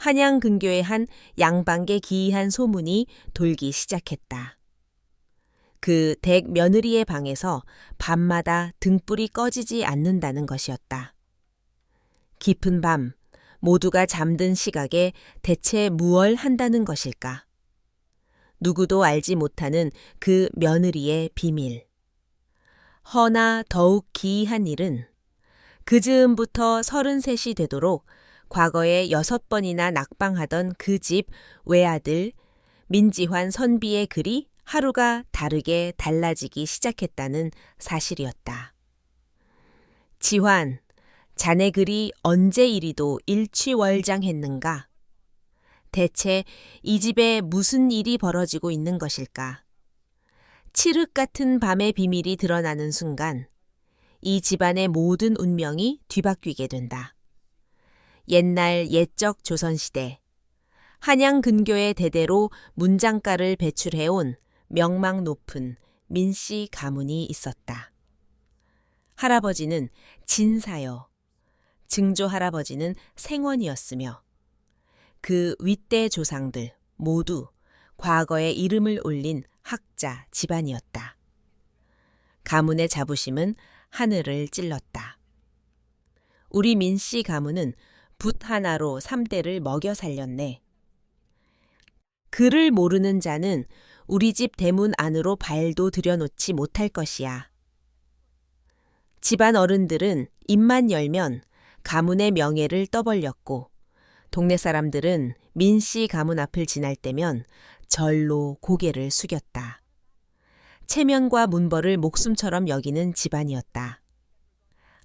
한양 근교의 한 양반께 기이한 소문이 돌기 시작했다. 그 댁 며느리의 방에서 밤마다 등불이 꺼지지 않는다는 것이었다. 깊은 밤, 모두가 잠든 시각에 대체 무얼 한다는 것일까? 누구도 알지 못하는 그 며느리의 비밀. 허나 더욱 기이한 일은 그 즈음부터 33이 되도록 과거에 6번이나 낙방하던 그 집 외아들 민지환 선비의 글이 하루가 다르게 달라지기 시작했다는 사실이었다. 지환, 자네 글이 언제 이리도 일취월장했는가? 대체 이 집에 무슨 일이 벌어지고 있는 것일까? 칠흑 같은 밤의 비밀이 드러나는 순간 이 집안의 모든 운명이 뒤바뀌게 된다. 옛날 옛적 조선시대 한양 근교의 대대로 문장가를 배출해온 명망 높은 민씨 가문이 있었다. 할아버지는 진사여, 증조 할아버지는 생원이었으며 그 윗대 조상들 모두 과거에 이름을 올린 학자 집안이었다. 가문의 자부심은 하늘을 찔렀다. 우리 민씨 가문은 붓 하나로 3대를 먹여 살렸네. 글을 모르는 자는 우리 집 대문 안으로 발도 들여놓지 못할 것이야. 집안 어른들은 입만 열면 가문의 명예를 떠벌렸고 동네 사람들은 민씨 가문 앞을 지날 때면 절로 고개를 숙였다. 체면과 문벌을 목숨처럼 여기는 집안이었다.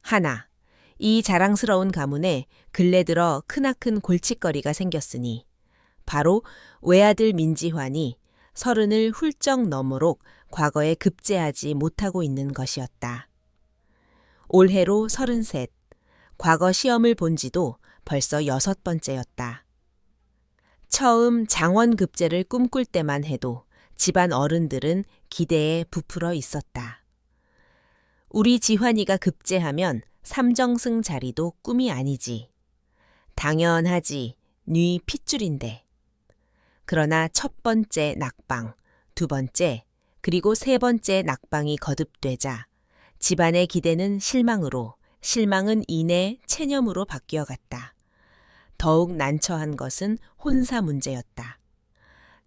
하나, 이 자랑스러운 가문에 근래 들어 크나큰 골칫거리가 생겼으니 바로 외아들 민지환이 30을 훌쩍 넘도록 과거에 급제하지 못하고 있는 것이었다. 올해로 33, 과거 시험을 본 지도 벌써 6번째였다. 처음 장원 급제를 꿈꿀 때만 해도 집안 어른들은 기대에 부풀어 있었다. 우리 지환이가 급제하면 삼정승 자리도 꿈이 아니지. 당연하지, 네 핏줄인데. 그러나 첫 번째 낙방, 두 번째, 그리고 세 번째 낙방이 거듭되자 집안의 기대는 실망으로, 실망은 이내 체념으로 바뀌어갔다. 더욱 난처한 것은 혼사 문제였다.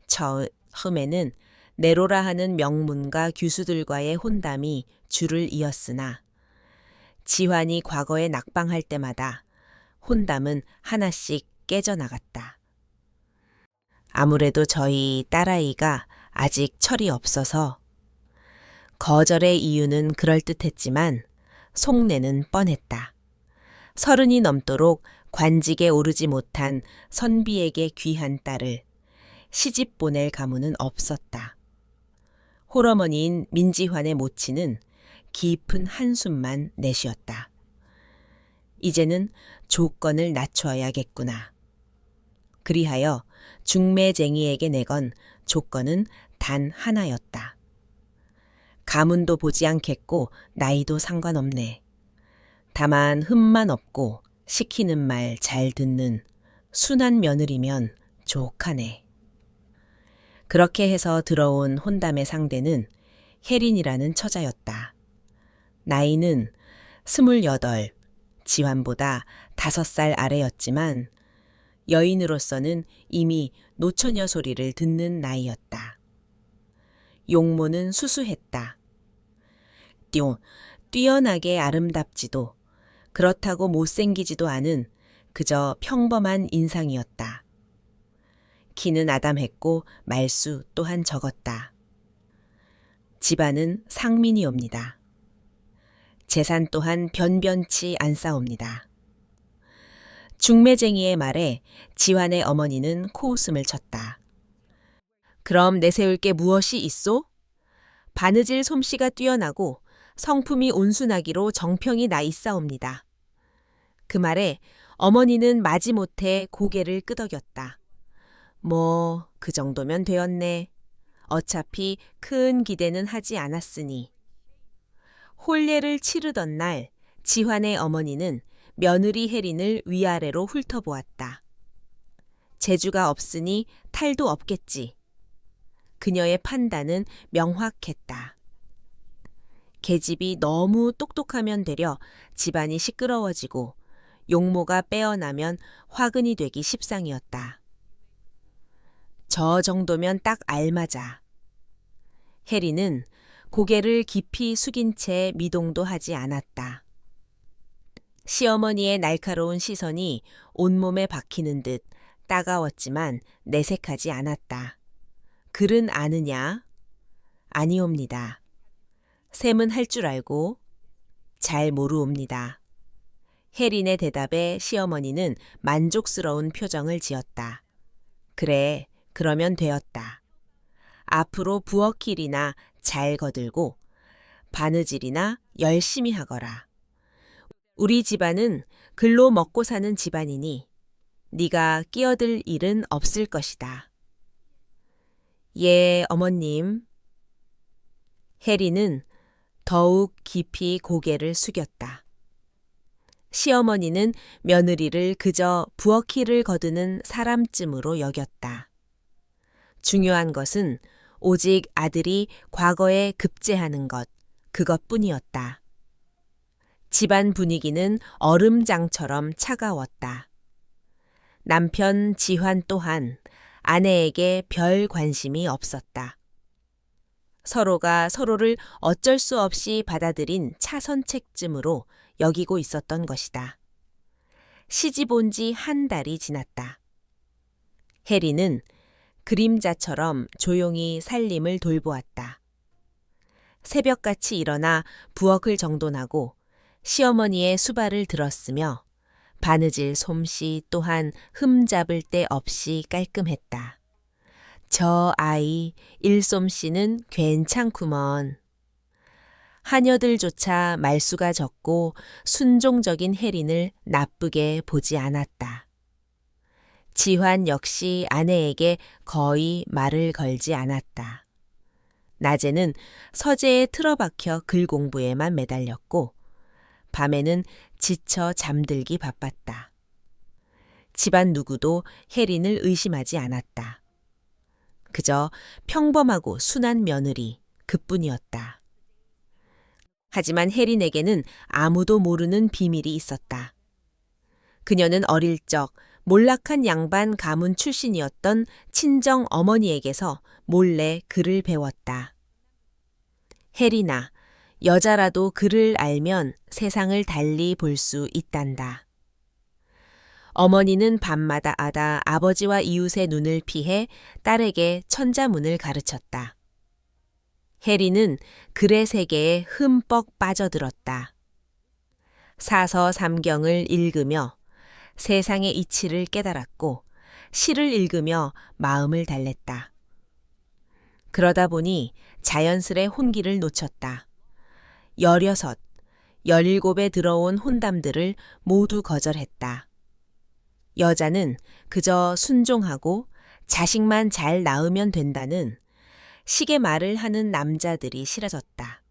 처음에는 내로라 하는 명문가 교수들과의 혼담이 줄을 이었으나 지환이 과거에 낙방할 때마다 혼담은 하나씩 깨져나갔다. 아무래도 저희 딸아이가 아직 철이 없어서 거절의 이유는 그럴듯했지만 속내는 뻔했다. 30이 넘도록 관직에 오르지 못한 선비에게 귀한 딸을 시집 보낼 가문은 없었다. 홀어머니인 민지환의 모친은 깊은 한숨만 내쉬었다. 이제는 조건을 낮춰야겠구나. 그리하여 중매쟁이에게 내건 조건은 단 하나였다. 가문도 보지 않겠고 나이도 상관없네. 다만 흠만 없고 시키는 말 잘 듣는 순한 며느리면 족하네. 그렇게 해서 들어온 혼담의 상대는 혜린이라는 처자였다. 나이는 28, 지환보다 5살 아래였지만 여인으로서는 이미 노처녀 소리를 듣는 나이였다. 용모는 수수했다. 뛰어나게 아름답지도 그렇다고 못생기지도 않은 그저 평범한 인상이었다. 키는 아담했고 말수 또한 적었다. 집안은 상민이옵니다. 재산 또한 변변치 않사옵니다. 중매쟁이의 말에 지환의 어머니는 코웃음을 쳤다. 그럼 내세울 게 무엇이 있소? 바느질 솜씨가 뛰어나고 성품이 온순하기로 정평이 나 있사옵니다. 그 말에 어머니는 마지못해 고개를 끄덕였다. 뭐 그 정도면 되었네. 어차피 큰 기대는 하지 않았으니. 혼례를 치르던 날 지환의 어머니는 며느리 혜린을 위아래로 훑어보았다. 재주가 없으니 탈도 없겠지. 그녀의 판단은 명확했다. 계집이 너무 똑똑하면 되려 집안이 시끄러워지고 용모가 빼어나면 화근이 되기 십상이었다. 저 정도면 딱 알맞아. 해리는 고개를 깊이 숙인 채 미동도 하지 않았다. 시어머니의 날카로운 시선이 온몸에 박히는 듯 따가웠지만 내색하지 않았다. 글은 아느냐? 아니옵니다. 셈은 할 줄 알고 잘 모르옵니다. 해린의 대답에 시어머니는 만족스러운 표정을 지었다. 그래, 그러면 되었다. 앞으로 부엌일이나 잘 거들고 바느질이나 열심히 하거라. 우리 집안은 글로 먹고 사는 집안이니 네가 끼어들 일은 없을 것이다. 예, 어머님. 해리는 더욱 깊이 고개를 숙였다. 시어머니는 며느리를 그저 부엌일을 거두는 사람쯤으로 여겼다. 중요한 것은 오직 아들이 과거에 급제하는 것, 그것뿐이었다. 집안 분위기는 얼음장처럼 차가웠다. 남편 지환 또한 아내에게 별 관심이 없었다. 서로가 서로를 어쩔 수 없이 받아들인 차선책쯤으로 여기고 있었던 것이다. 시집 온 지 한 달이 지났다. 해리는 그림자처럼 조용히 살림을 돌보았다. 새벽같이 일어나 부엌을 정돈하고 시어머니의 수발을 들었으며 바느질 솜씨 또한 흠잡을 데 없이 깔끔했다. 저 아이 일솜씨는 괜찮구먼. 하녀들조차 말수가 적고 순종적인 해린을 나쁘게 보지 않았다. 지환 역시 아내에게 거의 말을 걸지 않았다. 낮에는 서재에 틀어박혀 글 공부에만 매달렸고 밤에는 지쳐 잠들기 바빴다. 집안 누구도 해린을 의심하지 않았다. 그저 평범하고 순한 며느리 그뿐이었다. 하지만 해린에게는 아무도 모르는 비밀이 있었다. 그녀는 어릴 적 몰락한 양반 가문 출신이었던 친정 어머니에게서 몰래 글을 배웠다. 해린아, 여자라도 글을 알면 세상을 달리 볼 수 있단다. 어머니는 밤마다 아버지와 이웃의 눈을 피해 딸에게 천자문을 가르쳤다. 해리는 글의 세계에 흠뻑 빠져들었다. 사서삼경을 읽으며 세상의 이치를 깨달았고 시를 읽으며 마음을 달랬다. 그러다 보니 자연스레 혼기를 놓쳤다. 16, 17에 들어온 혼담들을 모두 거절했다. 여자는 그저 순종하고 자식만 잘 낳으면 된다는 식의 말을 하는 남자들이 싫어졌다.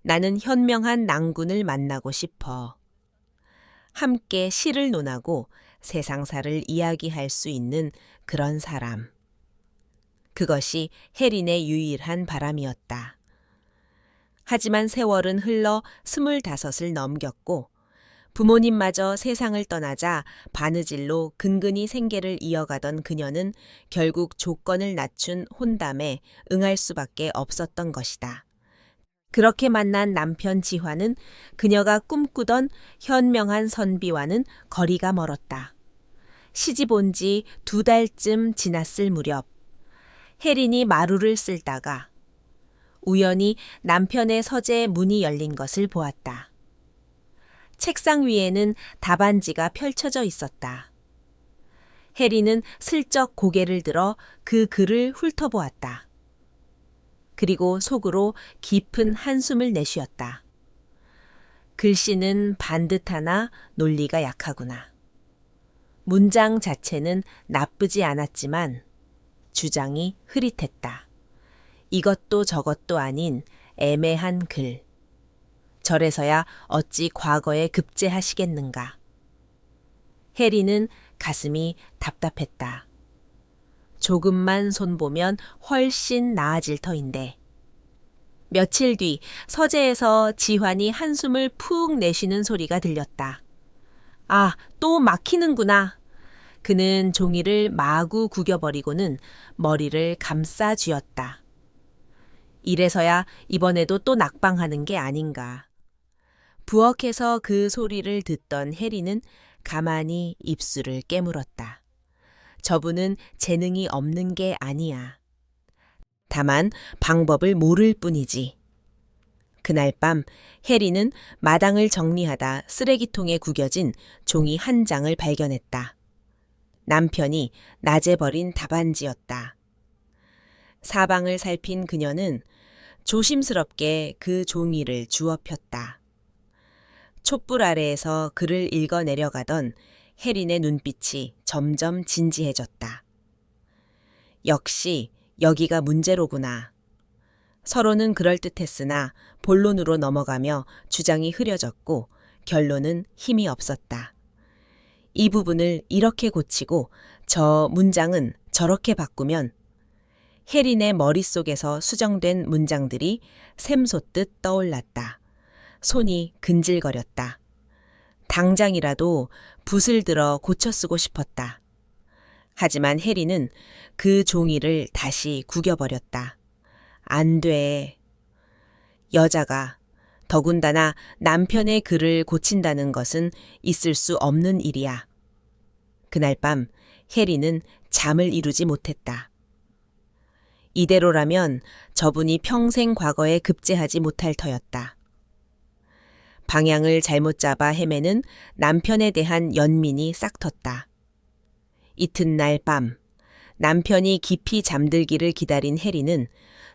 나는 현명한 낭군을 만나고 싶어. 함께 시를 논하고 세상사를 이야기할 수 있는 그런 사람. 그것이 해린의 유일한 바람이었다. 하지만 세월은 흘러 25을 넘겼고 부모님마저 세상을 떠나자 바느질로 근근히 생계를 이어가던 그녀는 결국 조건을 낮춘 혼담에 응할 수밖에 없었던 것이다. 그렇게 만난 남편 지환은 그녀가 꿈꾸던 현명한 선비와는 거리가 멀었다. 시집 온 지 2달쯤 지났을 무렵 해린이 마루를 쓸다가 우연히 남편의 서재에 문이 열린 것을 보았다. 책상 위에는 답안지가 펼쳐져 있었다. 해리는 슬쩍 고개를 들어 그 글을 훑어보았다. 그리고 속으로 깊은 한숨을 내쉬었다. 글씨는 반듯하나 논리가 약하구나. 문장 자체는 나쁘지 않았지만 주장이 흐릿했다. 이것도 저것도 아닌 애매한 글. 저래서야 어찌 과거에 급제하시겠는가. 해리는 가슴이 답답했다. 조금만 손보면 훨씬 나아질 터인데. 며칠 뒤 서재에서 지환이 한숨을 푹 내쉬는 소리가 들렸다. 아, 또 막히는구나. 그는 종이를 마구 구겨버리고는 머리를 감싸 쥐었다. 이래서야 이번에도 또 낙방하는 게 아닌가. 부엌에서 그 소리를 듣던 해리는 가만히 입술을 깨물었다. 저분은 재능이 없는 게 아니야. 다만 방법을 모를 뿐이지. 그날 밤 해리는 마당을 정리하다 쓰레기통에 구겨진 종이 한 장을 발견했다. 남편이 낮에 버린 답안지였다. 사방을 살핀 그녀는 조심스럽게 그 종이를 주워 폈다. 촛불 아래에서 글을 읽어 내려가던 혜린의 눈빛이 점점 진지해졌다. 역시 여기가 문제로구나. 서로는 그럴듯했으나 본론으로 넘어가며 주장이 흐려졌고 결론은 힘이 없었다. 이 부분을 이렇게 고치고 저 문장은 저렇게 바꾸면 혜린의 머릿속에서 수정된 문장들이 샘솟듯 떠올랐다. 손이 근질거렸다. 당장이라도 붓을 들어 고쳐 쓰고 싶었다. 하지만 혜린은 그 종이를 다시 구겨버렸다. 안 돼. 여자가 더군다나 남편의 글을 고친다는 것은 있을 수 없는 일이야. 그날 밤 혜린은 잠을 이루지 못했다. 이대로라면 저분이 평생 과거에 급제하지 못할 터였다. 방향을 잘못 잡아 헤매는 남편에 대한 연민이 싹텄다. 이튿날 밤 남편이 깊이 잠들기를 기다린 혜리는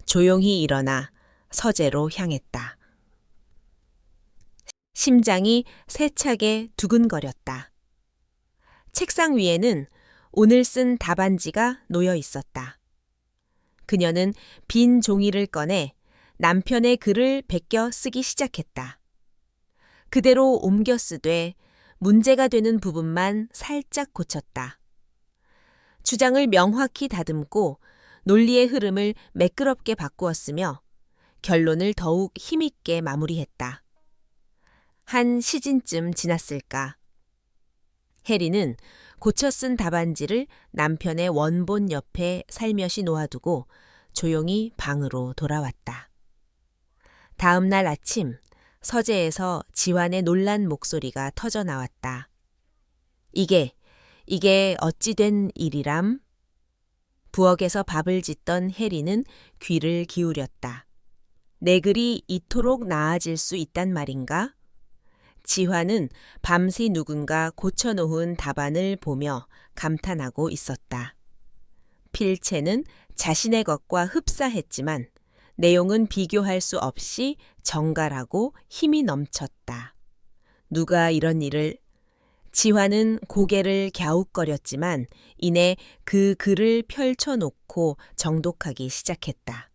조용히 일어나 서재로 향했다. 심장이 세차게 두근거렸다. 책상 위에는 오늘 쓴 답안지가 놓여 있었다. 그녀는 빈 종이를 꺼내 남편의 글을 베껴 쓰기 시작했다. 그대로 옮겨 쓰되 문제가 되는 부분만 살짝 고쳤다. 주장을 명확히 다듬고 논리의 흐름을 매끄럽게 바꾸었으며 결론을 더욱 힘있게 마무리했다. 한 시즌쯤 지났을까. 혜리는 고쳐 쓴 답안지를 남편의 원본 옆에 살며시 놓아두고 조용히 방으로 돌아왔다. 다음 날 아침 서재에서 지환의 놀란 목소리가 터져 나왔다. 이게 어찌 된 일이람? 부엌에서 밥을 짓던 혜리는 귀를 기울였다. 내 글이 이토록 나아질 수 있단 말인가? 지환은 밤새 누군가 고쳐놓은 답안을 보며 감탄하고 있었다. 필체는 자신의 것과 흡사했지만 내용은 비교할 수 없이 정갈하고 힘이 넘쳤다. 누가 이런 일을... 지환은 고개를 갸웃거렸지만 이내 그 글을 펼쳐놓고 정독하기 시작했다.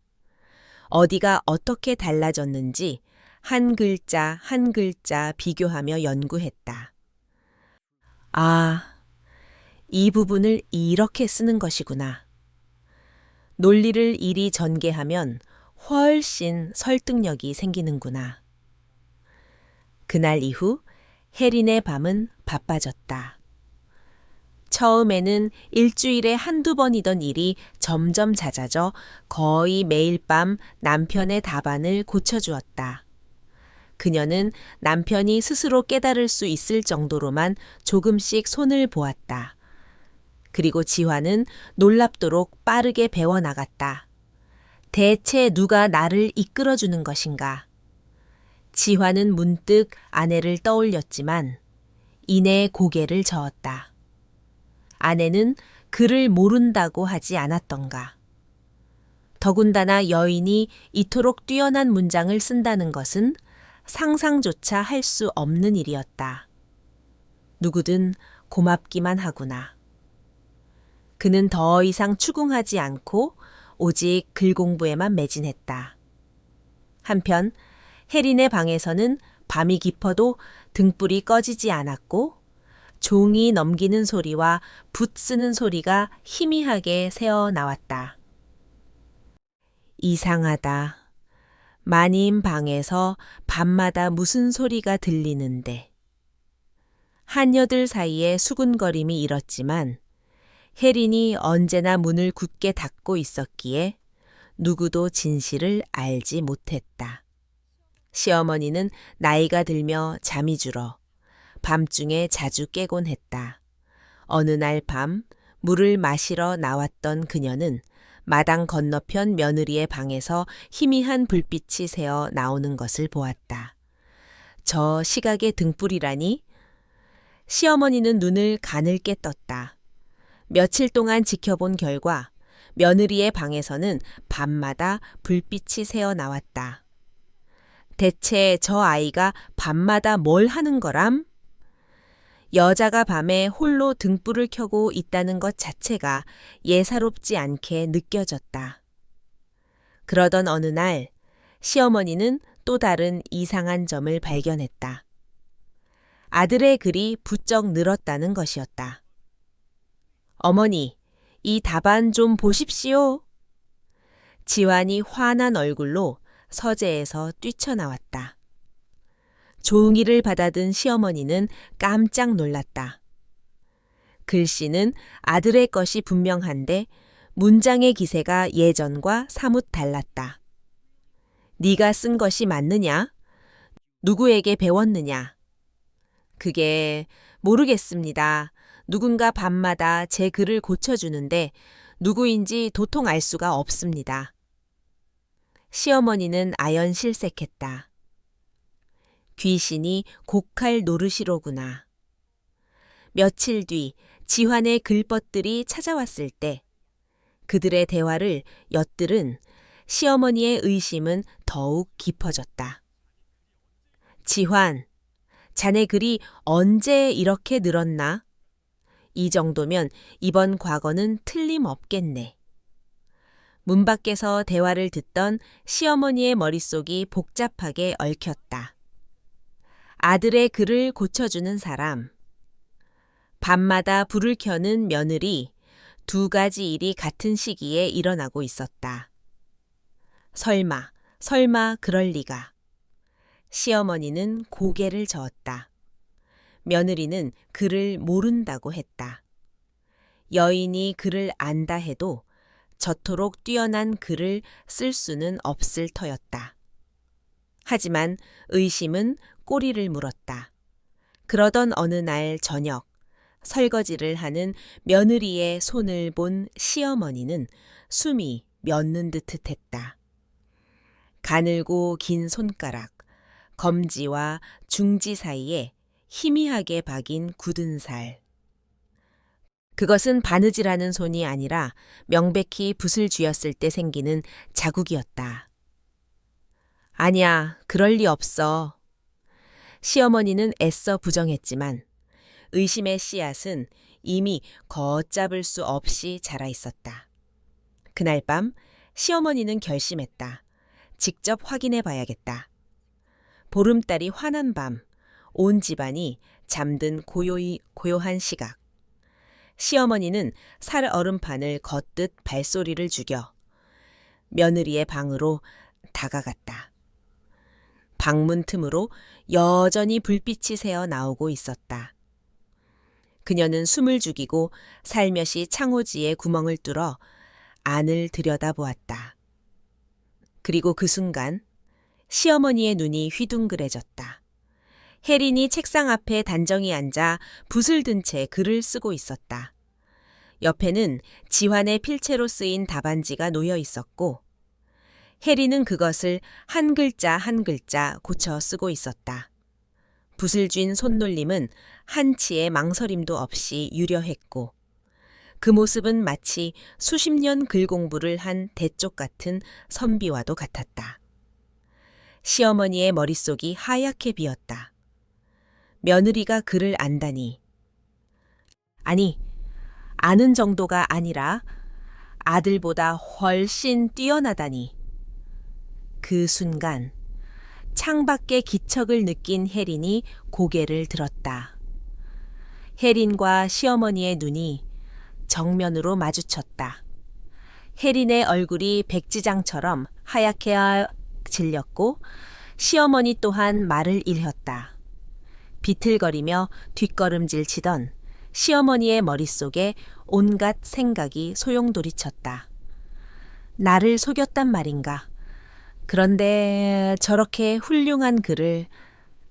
어디가 어떻게 달라졌는지 한 글자 한 글자 비교하며 연구했다. 아, 이 부분을 이렇게 쓰는 것이구나. 논리를 이리 전개하면 훨씬 설득력이 생기는구나. 그날 이후 혜린의 밤은 바빠졌다. 처음에는 일주일에 한두 번이던 일이 점점 잦아져 거의 매일 밤 남편의 답안을 고쳐주었다. 그녀는 남편이 스스로 깨달을 수 있을 정도로만 조금씩 손을 보았다. 그리고 지환은 놀랍도록 빠르게 배워나갔다. 대체 누가 나를 이끌어주는 것인가? 지환은 문득 아내를 떠올렸지만 이내 고개를 저었다. 아내는 글을 모른다고 하지 않았던가. 더군다나 여인이 이토록 뛰어난 문장을 쓴다는 것은 상상조차 할 수 없는 일이었다. 누구든 고맙기만 하구나. 그는 더 이상 추궁하지 않고 오직 글 공부에만 매진했다. 한편 혜린의 방에서는 밤이 깊어도 등불이 꺼지지 않았고 종이 넘기는 소리와 붓 쓰는 소리가 희미하게 새어 나왔다. 이상하다. 마님 방에서 밤마다 무슨 소리가 들리는데. 하녀들 사이에 수군거림이 일었지만 혜린이 언제나 문을 굳게 닫고 있었기에 누구도 진실을 알지 못했다. 시어머니는 나이가 들며 잠이 줄어 밤중에 자주 깨곤 했다. 어느 날 밤 물을 마시러 나왔던 그녀는 마당 건너편 며느리의 방에서 희미한 불빛이 새어 나오는 것을 보았다. 저 시각의 등불이라니? 시어머니는 눈을 가늘게 떴다. 며칠 동안 지켜본 결과 며느리의 방에서는 밤마다 불빛이 새어 나왔다. 대체 저 아이가 밤마다 뭘 하는 거람? 여자가 밤에 홀로 등불을 켜고 있다는 것 자체가 예사롭지 않게 느껴졌다. 그러던 어느 날 시어머니는 또 다른 이상한 점을 발견했다. 아들의 글이 부쩍 늘었다는 것이었다. 어머니, 이 답안 좀 보십시오. 지환이 화난 얼굴로 서재에서 뛰쳐나왔다. 종이를 받아든 시어머니는 깜짝 놀랐다. 글씨는 아들의 것이 분명한데 문장의 기세가 예전과 사뭇 달랐다. 네가 쓴 것이 맞느냐? 누구에게 배웠느냐? 그게 모르겠습니다. 누군가 밤마다 제 글을 고쳐주는데 누구인지 도통 알 수가 없습니다. 시어머니는 아연실색했다. 귀신이 곡할 노릇이로구나. 며칠 뒤 지환의 글벗들이 찾아왔을 때 그들의 대화를 엿들은 시어머니의 의심은 더욱 깊어졌다. 지환, 자네 글이 언제 이렇게 늘었나? 이 정도면 이번 과거는 틀림없겠네. 문 밖에서 대화를 듣던 시어머니의 머릿속이 복잡하게 얽혔다. 아들의 글을 고쳐주는 사람, 밤마다 불을 켜는 며느리, 두 가지 일이 같은 시기에 일어나고 있었다. 설마 그럴 리가. 시어머니는 고개를 저었다. 며느리는 글을 모른다고 했다. 여인이 글을 안다 해도 저토록 뛰어난 글을 쓸 수는 없을 터였다. 하지만 의심은 꼬리를 물었다. 그러던 어느 날 저녁, 설거지를 하는 며느리의 손을 본 시어머니는 숨이 멎는 듯 했다. 가늘고 긴 손가락, 검지와 중지 사이에 희미하게 박인 굳은 살. 그것은 바느질하는 손이 아니라 명백히 붓을 쥐었을 때 생기는 자국이었다. 아니야, 그럴 리 없어. 시어머니는 애써 부정했지만 의심의 씨앗은 이미 걷잡을 수 없이 자라 있었다. 그날 밤 시어머니는 결심했다. 직접 확인해 봐야겠다. 보름달이 환한 밤, 온 집안이 잠든 고요한 시각. 시어머니는 살 얼음판을 걷듯 발소리를 죽여 며느리의 방으로 다가갔다. 방문 틈으로 여전히 불빛이 새어 나오고 있었다. 그녀는 숨을 죽이고 살며시 창호지에 구멍을 뚫어 안을 들여다보았다. 그리고 그 순간 시어머니의 눈이 휘둥그레졌다. 혜린이 책상 앞에 단정히 앉아 붓을 든 채 글을 쓰고 있었다. 옆에는 지환의 필체로 쓰인 답안지가 놓여 있었고 혜린은 그것을 한 글자 한 글자 고쳐 쓰고 있었다. 붓을 쥔 손놀림은 한치의 망설임도 없이 유려했고 그 모습은 마치 수십 년 글 공부를 한 대쪽 같은 선비와도 같았다. 시어머니의 머릿속이 하얗게 비었다. 며느리가 글을 안다니. 아니, 아는 정도가 아니라 아들보다 훨씬 뛰어나다니. 그 순간 창밖의 기척을 느낀 혜린이 고개를 들었다. 혜린과 시어머니의 눈이 정면으로 마주쳤다. 혜린의 얼굴이 백지장처럼 하얗게 질렸고 시어머니 또한 말을 잃었다. 비틀거리며 뒷걸음질 치던 시어머니의 머릿속에 온갖 생각이 소용돌이쳤다. 나를 속였단 말인가. 그런데 저렇게 훌륭한 그를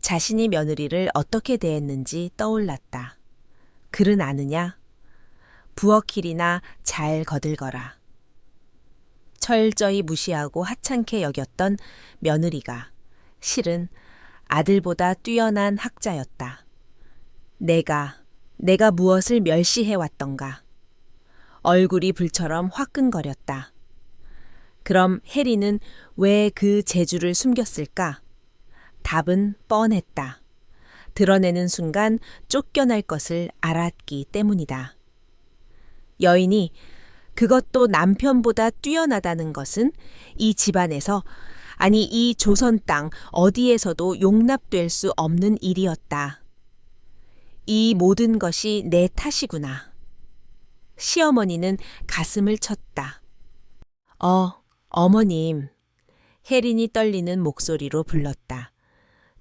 자신이 며느리를 어떻게 대했는지 떠올랐다. 그는 아느냐? 부엌일이나 잘 거들거라. 철저히 무시하고 하찮게 여겼던 며느리가 실은 아들보다 뛰어난 학자였다. 내가 무엇을 멸시해왔던가. 얼굴이 불처럼 화끈거렸다. 그럼 혜리는 왜 그 재주를 숨겼을까? 답은 뻔했다. 드러내는 순간 쫓겨날 것을 알았기 때문이다. 여인이 그것도 남편보다 뛰어나다는 것은 이 집안에서, 아니 이 조선 땅 어디에서도 용납될 수 없는 일이었다. 이 모든 것이 내 탓이구나. 시어머니는 가슴을 쳤다. 어머님. 혜린이 떨리는 목소리로 불렀다.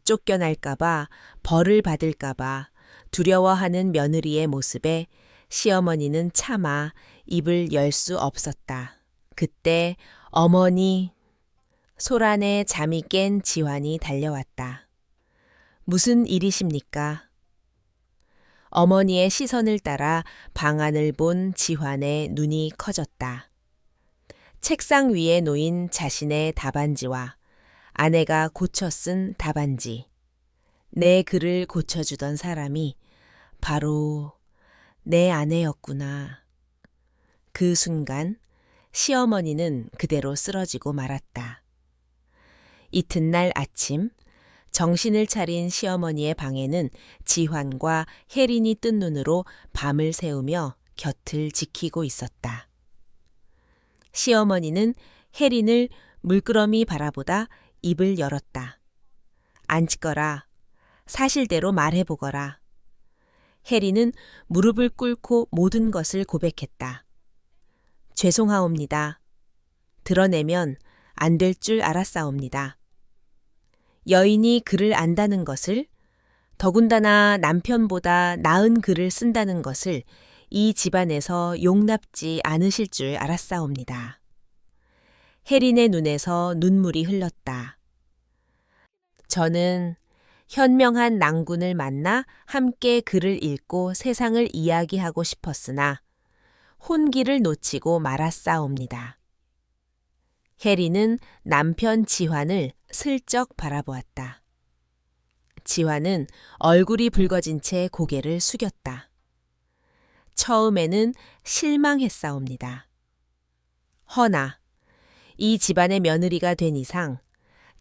쫓겨날까봐, 벌을 받을까봐 두려워하는 며느리의 모습에 시어머니는 차마 입을 열 수 없었다. 그때 어머니, 소란에 잠이 깬 지환이 달려왔다. 무슨 일이십니까? 어머니의 시선을 따라 방안을 본 지환의 눈이 커졌다. 책상 위에 놓인 자신의 답안지와 아내가 고쳐 쓴 답안지. 내 글을 고쳐주던 사람이 바로 내 아내였구나. 그 순간 시어머니는 그대로 쓰러지고 말았다. 이튿날 아침 정신을 차린 시어머니의 방에는 지환과 혜린이 뜬 눈으로 밤을 새우며 곁을 지키고 있었다. 시어머니는 혜린을 물끄러미 바라보다 입을 열었다. 앉거라. 사실대로 말해보거라. 혜린은 무릎을 꿇고 모든 것을 고백했다. 죄송하옵니다. 드러내면 안 될 줄 알았사옵니다. 여인이 글을 안다는 것을, 더군다나 남편보다 나은 글을 쓴다는 것을 이 집안에서 용납지 않으실 줄 알았사옵니다. 혜린의 눈에서 눈물이 흘렀다. 저는 현명한 낭군을 만나 함께 글을 읽고 세상을 이야기하고 싶었으나 혼기를 놓치고 말았사옵니다. 혜린은 남편 지환을 슬쩍 바라보았다. 지환은 얼굴이 붉어진 채 고개를 숙였다. 처음에는 실망했사옵니다. 허나 이 집안의 며느리가 된 이상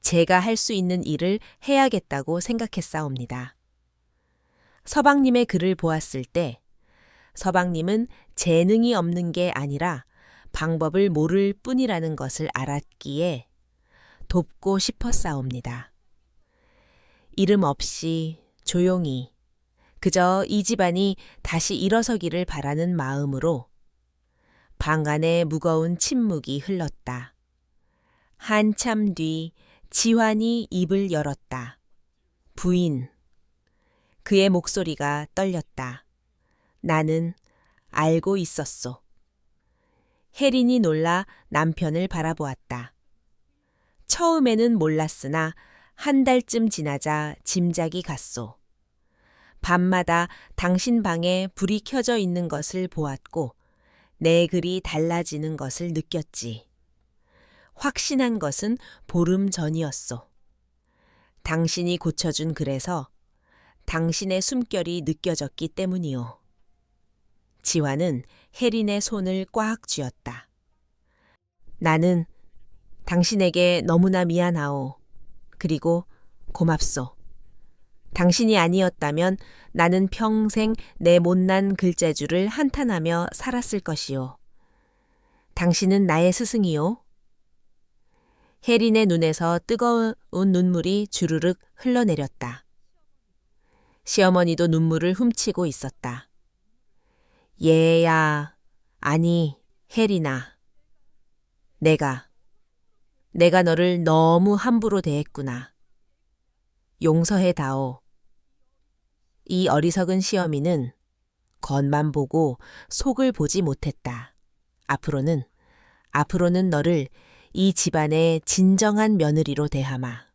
제가 할 수 있는 일을 해야겠다고 생각했사옵니다. 서방님의 글을 보았을 때 서방님은 재능이 없는 게 아니라 방법을 모를 뿐이라는 것을 알았기에 돕고 싶었사옵니다. 이름 없이 조용히 그저 이 집안이 다시 일어서기를 바라는 마음으로 방 안에 무거운 침묵이 흘렀다. 한참 뒤 지환이 입을 열었다. 부인. 그의 목소리가 떨렸다. 나는 알고 있었소. 혜린이 놀라 남편을 바라보았다. 처음에는 몰랐으나 한 달쯤 지나자 짐작이 갔소. 밤마다 당신 방에 불이 켜져 있는 것을 보았고 내 글이 달라지는 것을 느꼈지. 확신한 것은 보름 전이었소. 당신이 고쳐준 글에서 당신의 숨결이 느껴졌기 때문이오. 지환은 혜린의 손을 꽉 쥐었다. 나는 당신에게 너무나 미안하오. 그리고 고맙소. 당신이 아니었다면 나는 평생 내 못난 글재주를 한탄하며 살았을 것이오. 당신은 나의 스승이오. 혜린의 눈에서 뜨거운 눈물이 주르륵 흘러내렸다. 시어머니도 눈물을 훔치고 있었다. 얘야, 아니, 혜린아. 내가 너를 너무 함부로 대했구나. 용서해 다오. 이 어리석은 시어미는 겉만 보고 속을 보지 못했다. 앞으로는 너를 이 집안의 진정한 며느리로 대하마.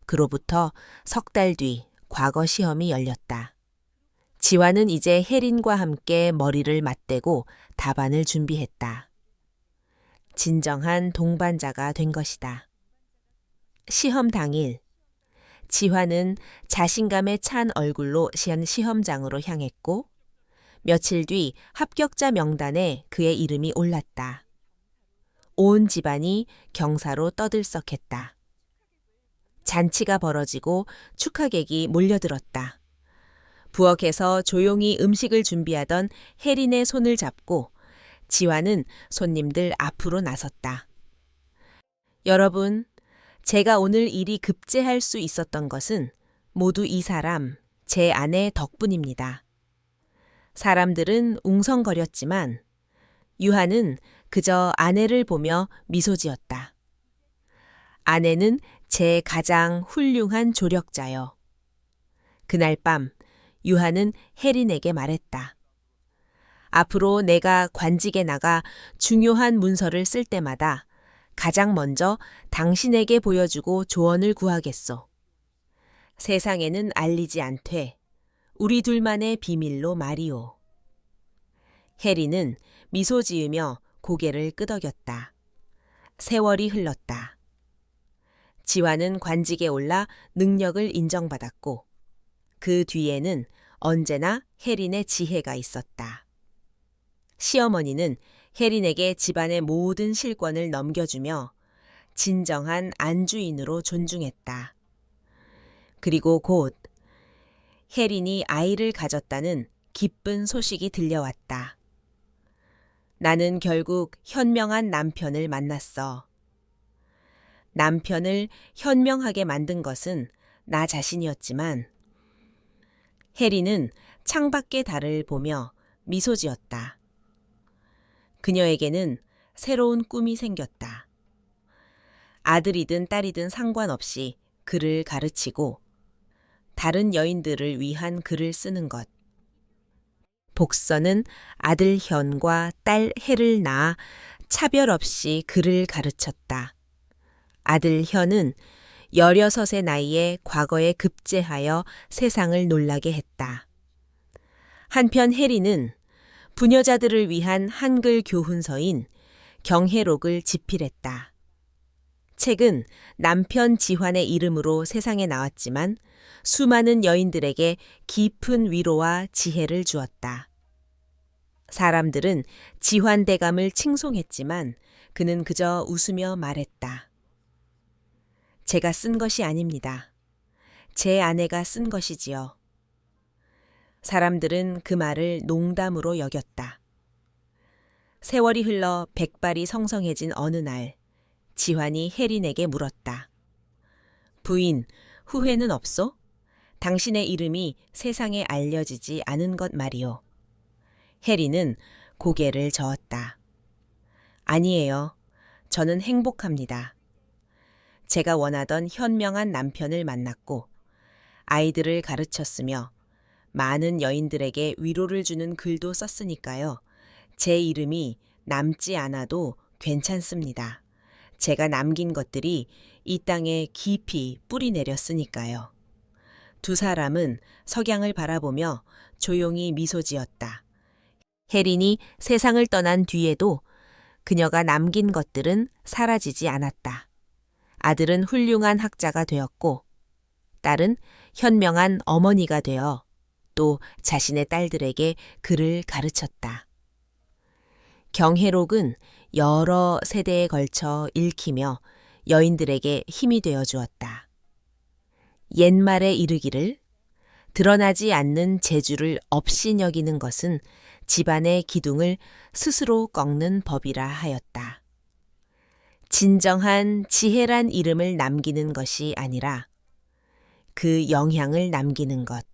그로부터 석 달 뒤 과거 시험이 열렸다. 지화는 이제 혜린과 함께 머리를 맞대고 답안을 준비했다. 진정한 동반자가 된 것이다. 시험 당일, 지화는 자신감에 찬 얼굴로 시험장으로 향했고 며칠 뒤 합격자 명단에 그의 이름이 올랐다. 온 집안이 경사로 떠들썩했다. 잔치가 벌어지고 축하객이 몰려들었다. 부엌에서 조용히 음식을 준비하던 혜린의 손을 잡고 지화는 손님들 앞으로 나섰다. 여러분, 제가 오늘 일이 급제할 수 있었던 것은 모두 이 사람, 제 아내 덕분입니다. 사람들은 웅성거렸지만 유하는 그저 아내를 보며 미소 지었다. 아내는 제 가장 훌륭한 조력자요. 그날 밤 유하는 혜린에게 말했다. 앞으로 내가 관직에 나가 중요한 문서를 쓸 때마다 가장 먼저 당신에게 보여주고 조언을 구하겠소. 세상에는 알리지 않되 우리 둘만의 비밀로 말이오. 혜린은 미소 지으며 고개를 끄덕였다. 세월이 흘렀다. 지화는 관직에 올라 능력을 인정받았고 그 뒤에는 언제나 혜린의 지혜가 있었다. 시어머니는 혜린에게 집안의 모든 실권을 넘겨주며 진정한 안주인으로 존중했다. 그리고 곧 혜린이 아이를 가졌다는 기쁜 소식이 들려왔다. 나는 결국 현명한 남편을 만났어. 남편을 현명하게 만든 것은 나 자신이었지만 혜린은 창밖의 달을 보며 미소 지었다. 그녀에게는 새로운 꿈이 생겼다. 아들이든 딸이든 상관없이 글을 가르치고 다른 여인들을 위한 글을 쓰는 것. 복선은 아들 현과 딸 혜를 낳아 차별 없이 글을 가르쳤다. 아들 현은 16의 나이에 과거에 급제하여 세상을 놀라게 했다. 한편 혜린은 부녀자들을 위한 한글 교훈서인 경혜록을 집필했다. 책은 남편 지환의 이름으로 세상에 나왔지만 수많은 여인들에게 깊은 위로와 지혜를 주었다. 사람들은 지환 대감을 칭송했지만 그는 그저 웃으며 말했다. 제가 쓴 것이 아닙니다. 제 아내가 쓴 것이지요. 사람들은 그 말을 농담으로 여겼다. 세월이 흘러 백발이 성성해진 어느 날 지환이 혜린에게 물었다. 부인, 후회는 없소? 당신의 이름이 세상에 알려지지 않은 것 말이오. 혜린은 고개를 저었다. 아니에요. 저는 행복합니다. 제가 원하던 현명한 남편을 만났고 아이들을 가르쳤으며 많은 여인들에게 위로를 주는 글도 썼으니까요. 제 이름이 남지 않아도 괜찮습니다. 제가 남긴 것들이 이 땅에 깊이 뿌리 내렸으니까요. 두 사람은 석양을 바라보며 조용히 미소 지었다. 혜린이 세상을 떠난 뒤에도 그녀가 남긴 것들은 사라지지 않았다. 아들은 훌륭한 학자가 되었고 딸은 현명한 어머니가 되어 또 자신의 딸들에게 글을 가르쳤다. 경혜록은 여러 세대에 걸쳐 읽히며 여인들에게 힘이 되어 주었다. 옛말에 이르기를 드러나지 않는 재주를 업신여기는 것은 집안의 기둥을 스스로 꺾는 법이라 하였다. 진정한 지혜란 이름을 남기는 것이 아니라 그 영향을 남기는 것.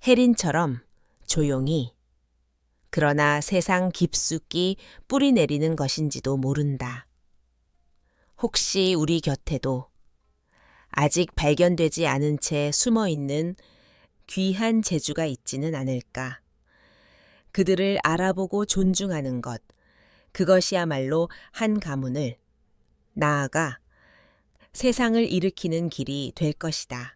혜린처럼 조용히, 그러나 세상 깊숙이 뿌리 내리는 것인지도 모른다. 혹시 우리 곁에도 아직 발견되지 않은 채 숨어 있는 귀한 재주가 있지는 않을까. 그들을 알아보고 존중하는 것, 그것이야말로 한 가문을, 나아가 세상을 일으키는 길이 될 것이다.